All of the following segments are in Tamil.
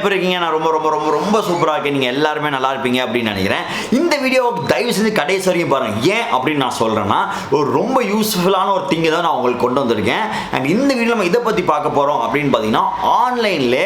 எப்படி இருக்கீங்க? நான் ரொம்ப ரொம்ப ரொம்ப ரொம்ப சூப்பராக இருக்கேன். நீங்கள் எல்லாருமே நல்லா இருப்பீங்க அப்படின்னு நினைக்கிறேன். இந்த வீடியோ தயவு செஞ்சு கடைசி வரைக்கும் பாருங்கள். ஏன் அப்படின்னு நான் சொல்கிறேன்னா, ஒரு ரொம்ப யூஸ்ஃபுல்லான ஒரு திங்கை தான் நான் உங்களுக்கு கொண்டு வந்திருக்கேன். அண்ட் இந்த வீடியோ நம்ம இதை பற்றி பார்க்க போகிறோம் அப்படின்னு பார்த்தீங்கன்னா, ஆன்லைனில்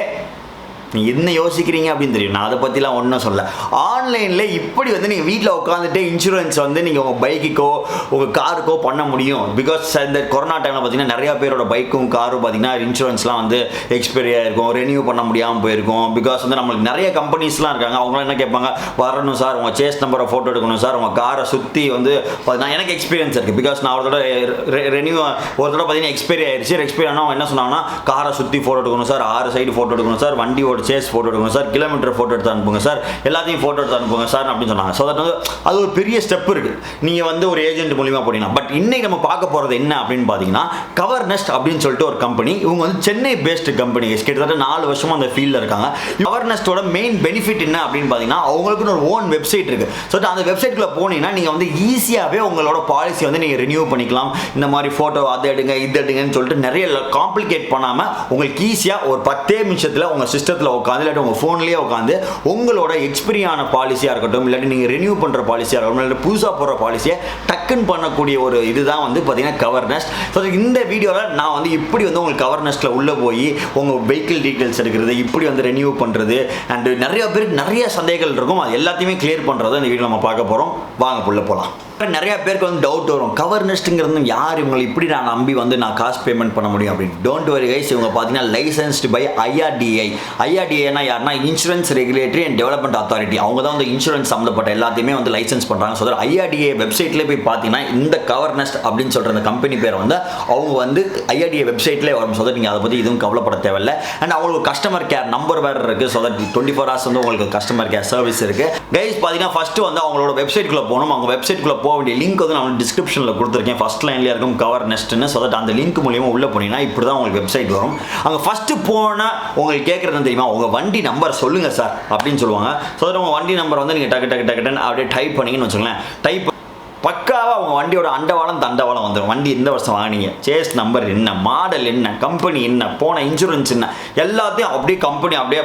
நீங்கள் என்ன யோசிக்கிறீங்க அப்படின்னு தெரியும். நான் அதை பற்றிலாம் ஒன்றும் சொல்ல. ஆன்லைனில் இப்படி வந்து நீங்கள் வீட்டில் உட்காந்துட்டு இன்சூரன்ஸ் வந்து நீங்கள் உங்கள் பைக்குக்கோ உங்கள் காருக்கோ பண்ண முடியும். பிகாஸ் இந்த கொரோனா டைமில் பார்த்தீங்கன்னா நிறையா பேரோட பைக்கும் காரும் பார்த்தீங்கன்னா இன்சூரன்ஸ்லாம் வந்து எக்ஸ்பைரி ஆகிருக்கும், ரெனியூ பண்ண முடியாமல் போயிருக்கும். பிகாஸ் வந்து நம்மளுக்கு நிறைய கம்பெனிஸ்லாம் இருக்காங்க. அவங்களாம் என்ன கேட்பாங்க, வரணும் சார், உங்கள் சேஸ் நம்பரை ஃபோட்டோ எடுக்கணும் சார், உங்கள் காரை சுற்றி வந்து நான் எனக்கு எக்ஸ்பீரியன்ஸ் இருக்குது. பிகாஸ் நான் ஒரு தடவை ரெனியூ ஒரு தடவை பார்த்தீங்கன்னா எக்ஸ்பைரி ஆயிடுச்சு. எக்ஸ்பைரி ஆனால் என்ன சொன்னாங்கன்னா, காரை சுற்றி ஃபோட்டோ எடுக்கணும் சார், 6 சைடு ஃபோட்டோ எடுக்கணும் சார், வண்டியோட சேஸ் ஃபோட்டோ எடுக்கணும் சார், கிலோமீட்டர் ஃபோட்டோ எடுத்து அனுப்புங்க சார், எல்லாத்தையும் ஃபோட்டோ எடுத்து அனுப்புங்க சார் அப்படின்னு சொன்னாங்க. ஸோ தட் வந்து அது ஒரு பெரிய ஸ்டெப் இருக்குது. நீங்கள் வந்து ஒரு ஏஜென்ட் மூலியமாக போனீங்கன்னா. பட் இன்னைக்கு நம்ம பார்க்க போகிறது என்ன அப்படின்னு பார்த்தீங்கன்னா, கவர்நெஸ்ட் அப்படின்னு சொல்லிட்டு ஒரு கம்பெனி. இவங்க வந்து சென்னை பேஸ்டு கம்பெனி. கிட்டத்தட்ட 4 வருஷமாக அந்த ஃபீல்டில் இருக்காங்க. கவர்நெஸ்டோட மெயின் பெனிஃபிட் என்ன அப்படின்னு பார்த்தீங்கன்னா, அவங்களுக்குன்னு ஒரு ஓன் வெப்சைட் இருக்குது. ஸோ அந்த வெப்சைட்குள்ளே போனீங்கன்னா நீங்கள் வந்து ஈஸியாகவே உங்களோட பாலிசி வந்து நீங்கள் ரினியூ பண்ணிக்கலாம். இந்த மாதிரி ஃபோட்டோ அதை எடுங்க இது எடுங்கன்னு சொல்லிட்டு நிறைய காம்ப்ளிகேட் பண்ணாமல் உங்களுக்கு ஈஸியாக ஒரு 10 நிமிஷத்தில் உங்கள் சிஸ்டத்தில் உட்காந்து இல்லாட்டி உங்கள் ஃபோன்லேயே உட்காந்து உங்களோட எக்ஸ்பீரியான பாலிசியாக இருக்கட்டும், இல்லாட்டி நீங்கள் ரினியூ பண்ணுற பாலிசியாக இருக்கட்டும், இல்லாட்டி புதுசாக போடுற பாலிசியை டக்குன்னு பண்ணக்கூடிய ஒரு இதுதான் வந்து பார்த்தீங்கன்னா கவர்நெஸ்ட். ஸோ இந்த வீடியோவில் நான் வந்து இப்படி வந்து உங்களுக்கு கவர்நெஸ்ட்டில் உள்ளே போய் உங்கள் வெஹிக்கிள் டீட்டெயில்ஸ் எடுக்கிறது, இப்படி வந்து ரெனியூ பண்ணுறது, அண்ட் நிறைய பேருக்கு நிறைய சந்தேகங்கள் இருக்கும். அது எல்லாத்தையுமே கிளியர் பண்ணுறது இந்த வீடியோ நம்ம பார்க்க போகிறோம். வாங்க உள்ள போகலாம். நிறைய பேருக்கு வந்து டவுட் வரும், கவர்நெஸ்ட்ங்கிறது யார், இவங்களை இப்படி நான் நம்பி வந்து நான் காசு பேமெண்ட் பண்ண முடியும் அப்படின்னு. டோன்ட் வரி கைஸ், இவங்க பார்த்தீங்கன்னா லைசன்ஸ்டு பை IRDAI. IRDAIனா யாருன்னா, insurance regulatory and development authority. அவங்க தான் வந்து இன்சூரன்ஸ் சம்மந்தப்பட்ட எல்லாத்தையுமே வந்து லைசன்ஸ் பண்ணுறாங்க. ஸோ IRDAI வெப்சைட்லேயே போய் பார்த்தீங்கன்னா இந்த கவர்நெஸ்ட் அப்படின்னு சொல்கிற அந்த கம்பெனி பேர் வந்து அவங்க வந்து IRDAI வெப்சைட்லேயே வரும். ஸோ நீங்கள் அதை பற்றி எதுவும் கவலைப்பட தேவையில்லை. அண்ட் அவங்களுக்கு கஸ்டமர் கேர் நம்பர் வேறு இருக்குது. ஸோ 24 hours வந்து உங்களுக்கு கஸ்டமர் கேர் சர்வீஸ் இருக்குது. கைஸ் பார்த்தீங்கன்னா ஃபஸ்ட்டு வந்து அவங்களோட வெப்சைட்குள்ளே போகணும். அவங்க வெப்சைட்குள்ளே போக வேண்டிய லிங்க் வந்து நான் டிஸ்கிரிப்ஷனில் கொடுத்துருக்கேன். ஃபர்ஸ்ட் லைன்லேயே இருக்கும் கவர்நெஸ்ட்னு. ஸோ தட் அந்த லிங்க் மூலியமாக உள்ளே போனீங்கன்னா இப்படி தான் உங்களுக்கு வெப்சைட் வரும். அங்கே ஃபஸ்ட்டு போனால் உங்களுக்கு கேட்குறது தெரியுமா, உங்கள் வண்டி நம்பர் சொல்லுங்கள் சார் அப்படின்னு சொல்லுவாங்க. ஸோ தட் உங்கள் வண்டி நம்பர் வந்து நீங்கள் டக்குன்னு அப்படியே டைப் பண்ணிங்கன்னு வச்சுக்கோங்களேன். டைப் பக்காவாக அவங்க வண்டியோட அண்டவாளம் தண்டவாளம் வந்துடும். வண்டி எந்த வருஷம் வாங்கினீங்க, சேஸ் நம்பர் என்ன, மாடல் என்ன, கம்பெனி என்ன, போன இன்சூரன்ஸ் என்ன, எல்லாத்தையும் அப்படியே கம்பெனி அப்படியே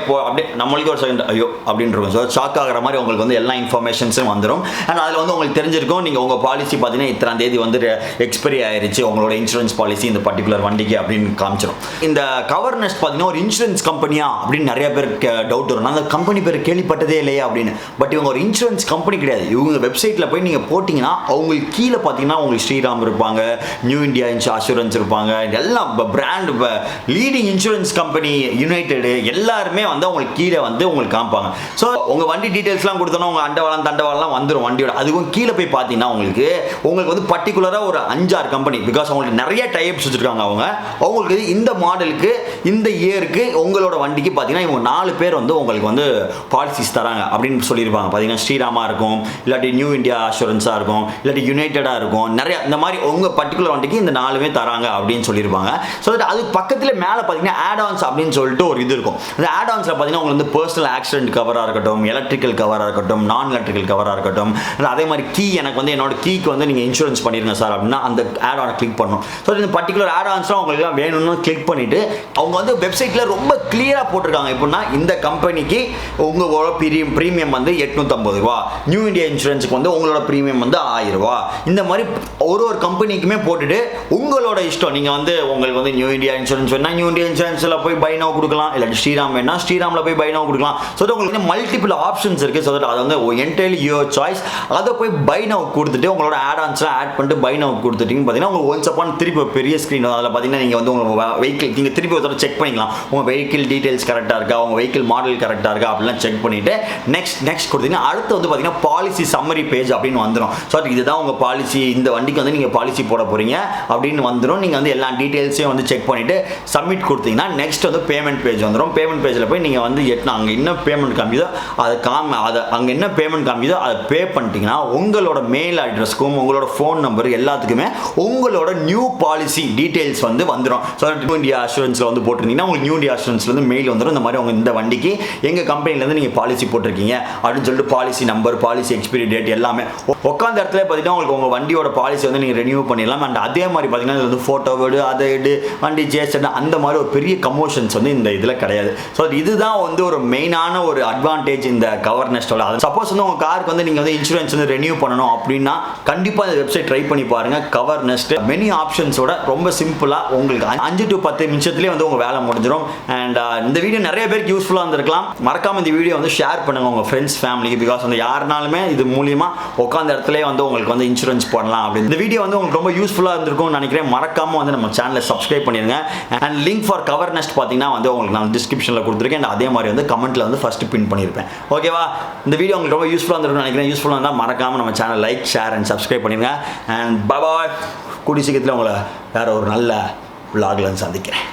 நம்மளுக்கு ஒரு செகண்ட் ஐயோ அப்படின்னு இருக்கும். ஸோ ஷாக் ஆகிற மாதிரி உங்களுக்கு வந்து எல்லா இன்ஃபர்மேஷன்ஸும் வந்துடும். அண்ட் அதில் வந்து உங்களுக்கு தெரிஞ்சிருக்கும், நீங்கள் உங்கள் பாலிசி பார்த்தீங்கன்னா இத்தனாம் தேதி வந்து எக்ஸ்பைரி ஆயிடுச்சு உங்களோட இன்சூரன்ஸ் பாலிசி இந்த பர்டிகுலர் வண்டிக்கு அப்படின்னு காமிச்சிடும். இந்த கவர்நெஸ்ட் பார்த்தீங்கன்னா ஒரு இன்சூரன்ஸ் கம்பெனியா அப்படின்னு நிறைய பேருக்கு டவுட் வரும். அந்த கம்பெனி பேர் கேள்விப்பட்டதே இல்லையா அப்படின்னு. பட் இவங்க ஒரு இன்சூரன்ஸ் கம்பெனி கிடையாது. இவங்க வெப்சைட்டில் போய் நீங்கள் போட்டிங்கன்னா அவங்களுக்கு கீழே பார்த்தீங்கன்னா உங்களுக்கு ஸ்ரீராம் இருப்பாங்க, நியூ இந்தியா அஷூரன்ஸ் இருப்பாங்க, எல்லாம் brand leading insurance company United எல்லாருமே வந்து உங்களுக்கு கீழே வந்து உங்களுக்கு காமிப்பாங்க. ஸோ உங்கள் வண்டி டீட்டெயில்ஸ்லாம் கொடுத்தோன்னா உங்கள் அண்டவாளம் தண்டவாளம்லாம் வந்துடும் வண்டியோட. அதுவும் கீழே போய் பார்த்தீங்கன்னா உங்களுக்கு வந்து பர்டிகுலராக ஒரு 5-6 கம்பெனி, பிகாஸ் அவங்களுக்கு நிறைய டைப்ஸ் வச்சுருக்காங்க. அவங்களுக்கு இந்த மாடலுக்கு இந்த இயருக்கு உங்களோட வண்டிக்கு பார்த்தீங்கன்னா இவங்க 4 பேர் வந்து உங்களுக்கு வந்து பாலிசிஸ் தராங்க அப்படின்னு சொல்லியிருப்பாங்க. பார்த்தீங்கன்னா ஸ்ரீராமா இருக்கும், இல்லாட்டி நியூ இந்தியா அஷூரன்ஸாக இருக்கும், இல்லாட்டி யுனைடெடாக இருக்கும். நிறைய இந்த மாதிரி உங்கள் பர்டிகுலர் வண்டிக்கு இந்த 4மே தராங்க அப்படின்னு சொல்லியிருப்பாங்க. ஸோ அது பக்கத்தில் மேலே பார்த்தீங்கன்னா ஆட்-ஆன்ஸ் அப்படின்னு சொல்லிட்டு ஒரு இது இருக்கும். அந்த ஆட்-ஆன்ஸில் பார்த்தீங்கன்னா உங்களுக்கு வந்து பர்சனல் ஆக்சிடென்ட் கவராக இருக்கட்டும், எலக்ட்ரிக்கல் கவராக இருக்கட்டும், நான் எலக்ட்ரிக்கல் கவராக இருக்கட்டும், அதே மாதிரி கீ, எனக்கு வந்து என்னோட கீக்கு வந்து நீங்கள் இன்சூரன்ஸ் பண்ணிருங்க சார் அப்படின்னா அந்த ஆட்-ஆனை கிளிக் பண்ணணும். ஸோ இந்த பர்டிகுலர் ஆட்-ஆன்ஸ்லாம் உங்களுக்கு வேணும்னு கிளிக் பண்ணிவிட்டு அவங்க வந்து வெப்சைட்டில் ரொம்ப கிளியராக போட்டிருக்காங்க. எப்படின்னா இந்த கம்பெனிக்கு உங்களோட ப்ரீமியம் வந்து 850 ரூபா, நியூ இந்தியா இன்சூரன்ஸுக்கு வந்து உங்களோட ப்ரீமியம் வந்து 1000 ரூபா. இந்த மாதிரி ஒரு கம்பெனிக்குமே போட்டுட்டு உங்களோட இஷ்டம். நீங்கள் வந்து உங்களுக்கு வந்து நியூ இந்தியா இன்சூரன்ஸ் வேணா நியூ இந்தியா இன்சூரன்ஸில் போய் பை நவ் கொடுக்கலாம், இல்லாட்டி ஸ்ரீராம் வேணா ஸ்ரீராமில் போய் பை நவ் கொடுக்கலாம். ஸோ உங்களுக்கு மல்டிபிள் ஆப்ஷன்ஸ் இருக்குது. ஸோ அதை வந்து என்டையர்லி யுவர் சாய்ஸ். அதை போய் பை நவ் கொடுத்துட்டு உங்களோட ஆட்-ஆன்ஸ்லாம் ஆட் பண்ணிட்டு பை நவ் கொடுத்துட்டீங்கன்னு பார்த்தீங்கன்னா உங்களுக்கு ஒன்ஸ் அப்பான் திருப்பி பெரிய ஸ்க்ரீன் அதில் பார்த்தீங்கன்னா நீங்கள் வந்து உங்கள் வெஹிக்கிள் நீங்கள் திருப்பி ஒரு செக் பண்ணிக்கலாம். உங்கள் வெஹிக்கிள் டீட்டெயில்ஸ் கரெக்டாக இருக்கா, உங்கள் வெஹிக்கிள் மாடல் கரெக்டாக இருக்கா அப்படிலாம் செக் பண்ணிவிட்டு நெக்ஸ்ட் கொடுத்தீங்கன்னா அடுத்து வந்து பார்த்தீங்கன்னா பாலிசி சம்மரி பேஜ் அப்படின்னு வந்துடும். ஸோ இதுதான் உங்கள் பாலிசி, இந்த வண்டிக்கு வந்து நீங்கள் பாலிசி போட போகிறீங்க அப்படின்னு வந்துடும். நீங்கள் வந்து எல்லா டீட்டெயில்ஸையும் வந்து செக் பண்ணிவிட்டு சப்மிட் கொடுத்தீங்கன்னா நெக்ஸ்ட் வந்து பேமெண்ட் பேஜ் வந்துடும். பேமெண்ட் பேஜில் போய் நீங்கள் வந்து அங்கே என்ன பேமெண்ட் காமிக்குதோ அதை அங்கே என்ன பேமெண்ட் காமிக்குதோ அதை பே பண்ணிட்டீங்கன்னா உங்களோட மெயில் அட்ரஸ்க்கும் உங்களோட ஃபோன் நம்பர் எல்லாத்துக்குமே உங்களோட நியூ பாலிசி டீட்டெயில்ஸ் வந்து வந்துடும். ஸோ நியூ இந்தியா அஷூரன்ஸில் வந்து போட்டிருந்தீங்கன்னா உங்களுக்கு நியூ இந்தியா அஷூரன்ஸ்லேருந்து மெயில் வந்துடும். இந்த மாதிரி உங்கள் இந்த வண்டிக்கு எங்கள் கம்பெனிலேருந்து நீங்கள் பாலிசி போட்டிருக்கீங்க அப்படின்னு சொல்லிட்டு policy number, policy expiry date எல்லாமே உட்காந்த இடத்துல பார்த்தீங்கன்னா உங்களுக்கு உங்கள் வண்டியோட பாலிசி வந்து நீங்கள் ரெனியூ பண்ணிடலாம். அண்ட் அதே மாதிரி பார்த்தீங்கன்னா இது வந்து ஃபோட்டோ வீடு அதை எடு வண்டி ஜேஸ்ட் அந்த மாதிரி ஒரு பெரிய கமோஷன்ஸ் வந்து இந்த இதில் கிடையாது. ஸோ இதுதான் வந்து ஒரு மெயினான ஒரு அட்வான்டேஜ் இந்த கவர் நெஸ்ட்டோட. அது சப்போஸ் வந்து உங்கள் காருக்கு வந்து நீங்கள் வந்து இன்சூரன்ஸ் வந்து ரெனியூ பண்ணணும் அப்படின்னா கண்டிப்பாக இந்த வெப்சைட் ட்ரை பண்ணி பாருங்க. கவர் நெஸ்ட் மெனி ஆப்ஷன்ஸோட ரொம்ப சிம்பிளாக உங்களுக்கு 5 to 10 நிமிஷத்துலேயே வந்து உங்கள் வேலை முடிஞ்சிடும். அண்ட் இந்த வீடியோ நிறைய பேருக்கு யூஸ்ஃபுல்லாக இருந்திருக்கலாம். மறக்காம இந்த வீடியோ வந்து ஷேர் பண்ணுங்க உங்கள் ஃப்ரெண்ட்ஸ் ஃபேமிலிக்கு. பிகாஸ் வந்து யாருனாலுமே இது மூலியமா உட்காந்த இடத்துல வந்து உங்களுக்கு வந்து இன்சூரன்ஸ் பண்ணலாம் அப்படின்னு. இந்த வீடியோ வந்து உங்களுக்கு ரொம்ப யூஸ்ஃபுல்லாக இருந்திருக்கும்னு நினைக்கிறேன். மறக்காம வந்து நம்ம சேனலை சப்ஸ்கிரைப் பண்ணிருங்க. And link for cover nest பார்த்தீங்கன்னா வந்து உங்களுக்கு நான் டிஸ்கிரிப்ஷனில் கொடுத்துருக்கேன். அண்ட் அதே மாதிரி வந்து கமெண்ட்ல வந்து ஃபர்ஸ்ட் பின் பண்ணியிருப்பேன். ஓகேவா? இந்த வீடியோ உங்களுக்கு ரொம்ப யூஸ்ஃபுல்லாக இருந்திருக்கும்னு நினைக்கிறேன். யூஸ்ஃபுல்லாக இருந்தால் மறக்காம நம்ம channel like share and subscribe பண்ணிருங்க. And bye. கூடி சீக்கிரத்தில் உங்களை வேற ஒரு நல்ல vlogல சந்திக்கிறேன்.